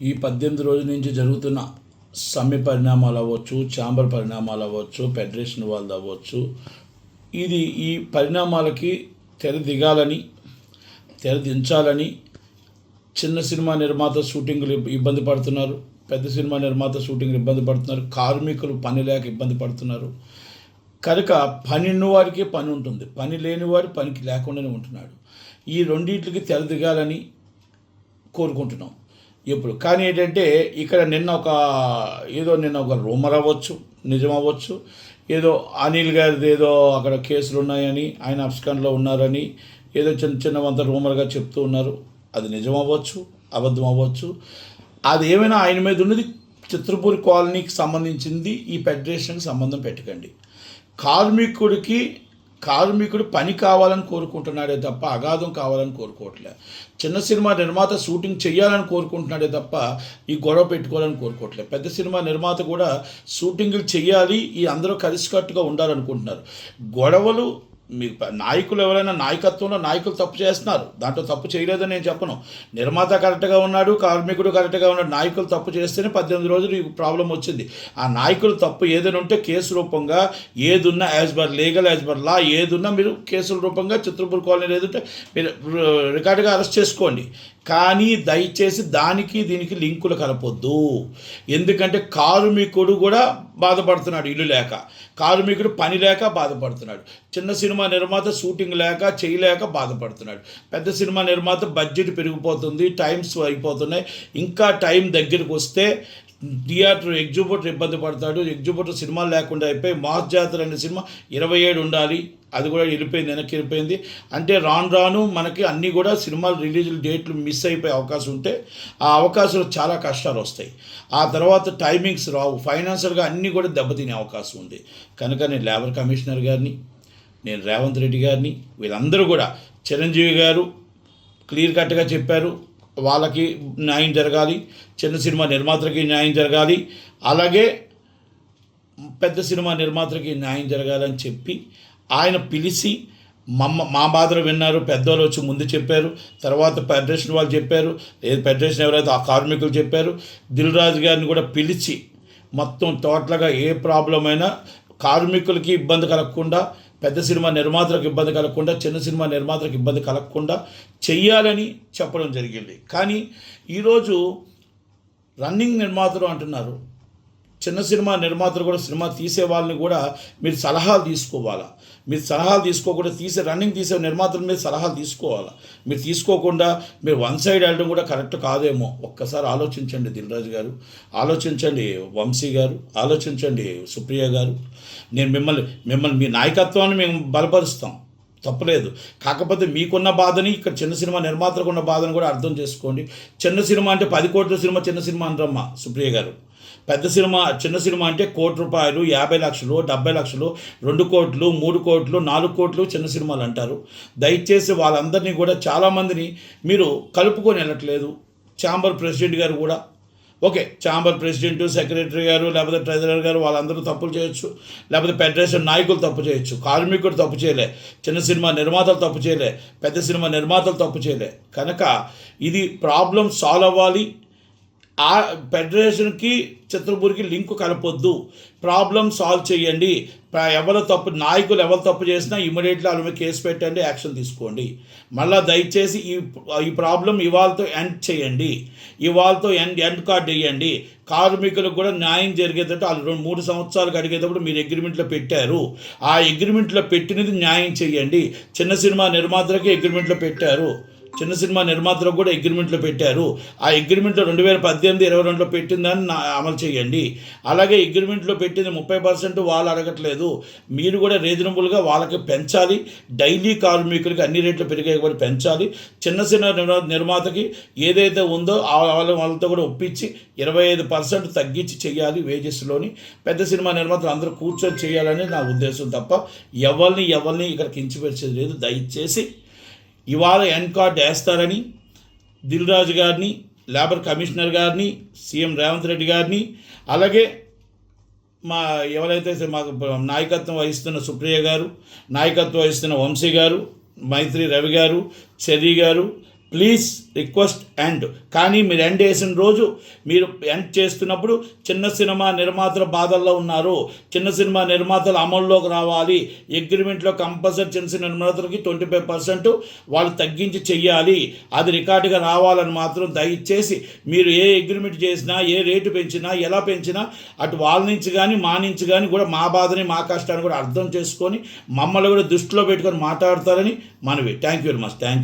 ఈ 18 రోజుల నుంచి జరుగుతున్న సమ్మె పరిణామాలు అవ్వచ్చు, ఛాంబర్ పరిణామాలు అవ్వచ్చు, ఫెడరేషన్ వాళ్ళది అవ్వచ్చు, ఈ పరిణామాలకి తెర దించాలని చిన్న సినిమా నిర్మాత షూటింగ్లు ఇబ్బంది పడుతున్నారు, పెద్ద సినిమా నిర్మాత షూటింగ్లు ఇబ్బంది పడుతున్నారు, కార్మికులు పని లేక ఇబ్బంది పడుతున్నారు. కనుక పని ఉన్నవాడికి పని ఉంటుంది, పని లేనివాడు పనికి లేకుండానే ఉంటున్నాడు. ఈ రెండింటికి తెర దిగాలని కోరుకుంటున్నాం ఇప్పుడు. కానీ ఏంటంటే ఇక్కడ నిన్న ఒక రూమర్ అవ్వచ్చు, నిజం అవ్వచ్చు, ఏదో అనిల్ గారిది ఏదో అక్కడ కేసులు ఉన్నాయని, ఆయన అబ్స్కాండ్లో ఉన్నారని ఏదో చిన్నవంత రూమర్గా చెప్తూ ఉన్నారు. అది నిజం అవ్వచ్చు, అబద్ధం అవ్వచ్చు. అది ఏమైనా ఆయన మీద ఉన్నది చిత్రపూరి కాలనీకి సంబంధించింది. ఈ ఫెడరేషన్కి సంబంధం పెట్టకండి. కార్మికుడు పని కావాలని కోరుకుంటున్నాడే తప్ప అగాధం కావాలని కోరుకోవట్లే. చిన్న సినిమా నిర్మాత షూటింగ్ చేయాలని కోరుకుంటున్నాడే తప్ప ఈ గొడవ పెట్టుకోవాలని కోరుకోవట్లే. పెద్ద సినిమా నిర్మాత కూడా షూటింగ్లు చేయాలి, ఈ అందరూ కలిసికట్టుగా ఉండాలనుకుంటున్నారు. గొడవలు మీ నాయకులు ఎవరైనా నాయకత్వంలో నాయకులు తప్పు చేస్తున్నారు, దాంట్లో తప్పు చేయలేదని నేను చెప్పను. నిర్మాత కరెక్ట్గా ఉన్నాడు, కార్మికుడు కరెక్ట్గా ఉన్నాడు. నాయకులు తప్పు చేస్తేనే 18 రోజులు ఈ ప్రాబ్లం వచ్చింది. ఆ నాయకులు తప్పు ఏదైనా ఉంటే కేసు రూపంగా ఏదున్నా as per legal, as per law ఏదున్నా మీరు కేసుల రూపంగా చిత్రపూర్ కాలనీ ఏదంటే మీరు రికార్డుగా అరెస్ట్ చేసుకోండి. కానీ దయచేసి దీనికి లింకులు కలపొద్దు. ఎందుకంటే కార్మికుడు కూడా బాధపడుతున్నాడు, ఇల్లు లేక, కార్మికుడు పని లేక బాధపడుతున్నాడు, చిన్న సినిమా నిర్మాత షూటింగ్ లేక చేయలేక బాధపడుతున్నాడు, పెద్ద సినిమా నిర్మాత బడ్జెట్ పెరిగిపోతుంది, టైమ్స్ అయిపోతున్నాయి, ఇంకా టైం దగ్గరికి వస్తే థియేటర్ ఎగ్జిబిటర్ ఇబ్బంది పడతాడు. ఎగ్జిబిటర్ సినిమాలు లేకుండా అయిపోయి మాస్ జాతర అనే సినిమా 27 ఉండాలి, అది కూడా వెనక్కి వెళ్ళిపోయింది. అంటే రాను మనకి అన్నీ కూడా సినిమాలు రిలీజ్ డేట్లు మిస్ అయిపోయే అవకాశం ఉంటే ఆ అవకాశాలు చాలా కష్టాలు వస్తాయి. ఆ తర్వాత టైమింగ్స్ రావు, ఫైనాన్షియల్గా అన్నీ కూడా దెబ్బతినే అవకాశం ఉంది. కనుక నేను లేబర్ కమిషనర్ గారిని, నేను రేవంత్ రెడ్డి గారిని, వీళ్ళందరూ కూడా, చిరంజీవి గారు క్లియర్ కట్గా చెప్పారు, వాళ్ళకి న్యాయం జరగాలి, చిన్న సినిమా నిర్మాతలకి న్యాయం జరగాలి, అలాగే పెద్ద సినిమా నిర్మాతలకి న్యాయం జరగాలని చెప్పి ఆయన పిలిచి మా బాధలు విన్నారు. పెద్దవాళ్ళు వచ్చి ముందు చెప్పారు, తర్వాత ఫెడరేషన్ వాళ్ళు చెప్పారు, ఫెడరేషన్ ఎవరైతే ఆ కార్మికులు చెప్పారు. దిల్ రాజు గారిని కూడా పిలిచి మొత్తం టోటల్గా ఏ ప్రాబ్లం అయినా కార్మికులకి ఇబ్బంది కలగకుండా, పెద్ద సినిమా నిర్మాతలకు ఇబ్బంది కలగకుండా, చిన్న సినిమా నిర్మాతలకు ఇబ్బంది కలగకుండా చెయ్యాలని చెప్పడం జరిగింది. కానీ ఈరోజు రన్నింగ్ నిర్మాతలు అంటున్నారు. చిన్న సినిమా నిర్మాతలు కూడా, సినిమా తీసే వాళ్ళని కూడా మీరు సలహాలు తీసుకోవాలా. మీరు సలహాలు తీసుకోకుండా రన్నింగ్ తీసే నిర్మాతల మీద సలహాలు తీసుకోవాలా. మీరు తీసుకోకుండా మీరు వన్ సైడ్ వెళ్ళడం కూడా కరెక్ట్ కాదేమో. ఒక్కసారి ఆలోచించండి దిల్ రాజు గారు, ఆలోచించండి వంశీ గారు, ఆలోచించండి సుప్రియ గారు. నేను మిమ్మల్ని మీ నాయకత్వాన్ని మేము బలపరుస్తాం, తప్పలేదు. కాకపోతే మీకున్న బాధని, ఇక్కడ చిన్న సినిమా నిర్మాతలకు ఉన్న బాధను కూడా అర్థం చేసుకోండి. చిన్న సినిమా అంటే 10 కోట్ల సినిమా చిన్న సినిమా అనరమ్మా సుప్రియ గారు. చిన్న సినిమా అంటే ₹1 కోటి, 50 లక్షలు, 70 లక్షలు, 2 కోట్లు, 3 కోట్లు, 4 కోట్లు చిన్న సినిమాలు అంటారు. దయచేసి వాళ్ళందరినీ కూడా, చాలామందిని మీరు కలుపుకొని వెళ్ళట్లేదు. ఛాంబర్ ప్రెసిడెంట్ గారు కూడా, ఓకే, ఛాంబర్ ప్రెసిడెంట్, సెక్రటరీ గారు, లేకపోతే ట్రెజరర్ గారు వాళ్ళందరూ తప్పులు చేయొచ్చు, లేకపోతే ఫెడరేషన్ నాయకులు తప్పు చేయొచ్చు. కార్మికుడు తప్పు చేయలే, చిన్న సినిమా నిర్మాతలు తప్పు చేయలే, పెద్ద సినిమా నిర్మాతలు తప్పు చేయలే. కనుక ఇది ప్రాబ్లం సాల్వ్ అవ్వాలి. ఆ ఫెడరేషన్కి చిత్రపూర్కి లింకు కలపొద్దు, ప్రాబ్లం సాల్వ్ చేయండి. నాయకులు ఎవరు తప్పు చేసినా ఇమీడియట్లీ వాళ్ళ మీద కేసు పెట్టండి, యాక్షన్ తీసుకోండి. మళ్ళీ దయచేసి ఈ ప్రాబ్లం ఇవాళతో ఎండ్ చేయండి, ఇవాళతో ఎండ్ కార్డ్ వేయండి. కార్మికులకు కూడా న్యాయం జరిగేటట్టు వాళ్ళు 3 సంవత్సరాలు అడిగేటప్పుడు మీరు అగ్రిమెంట్లో పెట్టారు, ఆ అగ్రిమెంట్లో పెట్టినది న్యాయం చేయండి. చిన్న సినిమా నిర్మాతలకి అగ్రిమెంట్లో పెట్టారు, చిన్న సినిమా నిర్మాతలకు కూడా అగ్రిమెంట్లో పెట్టారు. ఆ అగ్రిమెంట్లో 2018-22లో పెట్టిందని అమలు చేయండి. అలాగే అగ్రిమెంట్లో పెట్టింది 30% వాళ్ళు అడగట్లేదు, మీరు కూడా రీజనబుల్గా వాళ్ళకి పెంచాలి. డైలీ కార్మికులకి అన్ని రేట్లు పెరిగేయబడి పెంచాలి. చిన్న నిర్మాతకి ఏదైతే ఉందో వాళ్ళతో కూడా ఒప్పించి 25% తగ్గించి చేయాలి వేజెస్లోని. పెద్ద సినిమా నిర్మాతలు అందరూ కూర్చొని చేయాలని నా ఉద్దేశం తప్ప ఎవరిని ఇక్కడ కించపరిచేది లేదు. దయచేసి ఇవాళ ఎండ్ కార్డ్ వేస్తారని దిల్ రాజు గారిని, లేబర్ కమిషనర్ గారిని, సీఎం రేవంత్ రెడ్డి గారిని, అలాగే ఎవరైతే మాకు నాయకత్వం వహిస్తున్న సుప్రియ గారు, నాయకత్వం వహిస్తున్న వంశీ గారు, మైత్రి రవి గారు, చెర్రీ గారు, ప్లీజ్ రిక్వెస్ట్ ఎండ్. కానీ మీరు ఎండ్ వేసిన రోజు మీరు ఎండ్ చేస్తున్నప్పుడు చిన్న సినిమా నిర్మాతల బాధల్లో ఉన్నారు, చిన్న సినిమా నిర్మాతలు అమల్లోకి రావాలి, అగ్రిమెంట్లో కంపల్సరీ చిన్న సినిమా నిర్మాతలకి 25% వాళ్ళు తగ్గించి చెయ్యాలి, అది రికార్డుగా రావాలని మాత్రం దయచేసి మీరు ఏ అగ్రిమెంట్ చేసినా, ఏ రేటు పెంచినా, ఎలా పెంచినా అటు వాళ్ళ నుంచి కానీ మా నుంచి కానీ కూడా మా బాధని మా కష్టాన్ని కూడా అర్థం చేసుకొని మమ్మల్ని కూడా దృష్టిలో పెట్టుకొని మాట్లాడతారని మనవి. Thank you very much. Thank you.